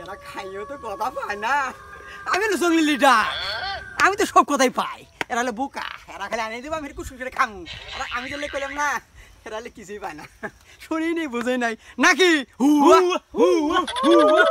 এরা খাইও তো কথা পায় না। আমি হলো জঙ্গলি লিডার, আমি তো সব কথাই পাই। এরা হলো বোকা, এরা খালি আনিয়ে দেবো, আমি কুসুম করে খামু। এরা আমি চলে কইলাম না, এরা হলে কিছুই পায় না, শুনি নেই বুঝেই নাই নাকি। হুয়া হুয়া হুয়া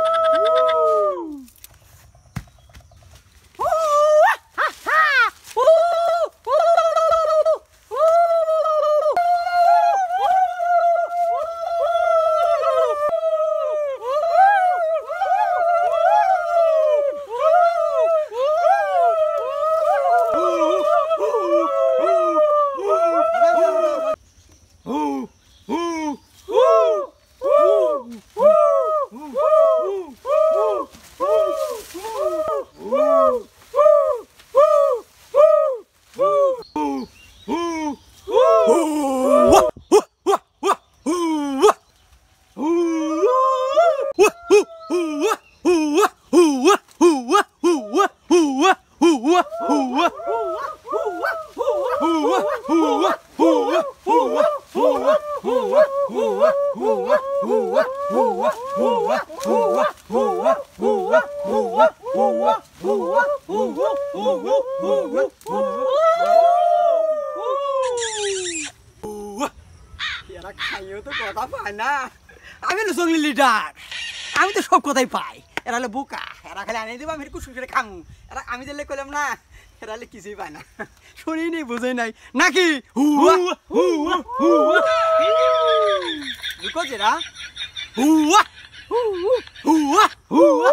এরা খাইও তো কথা পায় না। আমি হলো জঙ্গলি লিডার, আমি তো সব কথাই পাই। এরা হলো বোকা, এরা খালি আনিয়ে দেবো, আমি কুসুম করে খামু। এরা আমি চলে কইলাম না, এরা হলে কিছুই পায় না, শুনি নেই বুঝেই নাই নাকি। হুয়া হুয়া হুয়া এরা হুয়া হুয়া হুয়া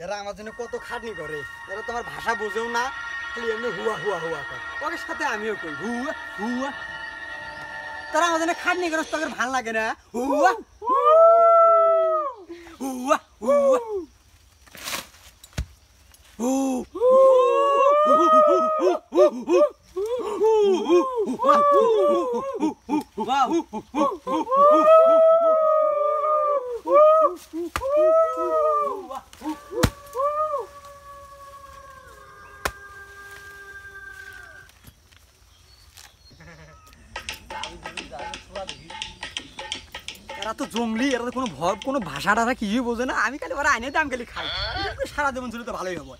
এরা আমার জন্য কত খাটনি করে। এরা তোমার ভাষা বোঝেও না, খালি এমনি হুয়া হুয়া হুয়া করে। ওদের সাথে আমিও কই হুয়া হুয়া। তারা আমার জন্য খাটনি করে, তোদের ভাল লাগে না। হুয়া হুয়া হুয়া এরা তো জঙ্গলি, এরা তো কোনো ভাষা টাষা কিছুই বোঝে না। আমি খালি ওরা আইনে দাম খালি খাই, সারা জীবন ছিল তো ভালোই হবো।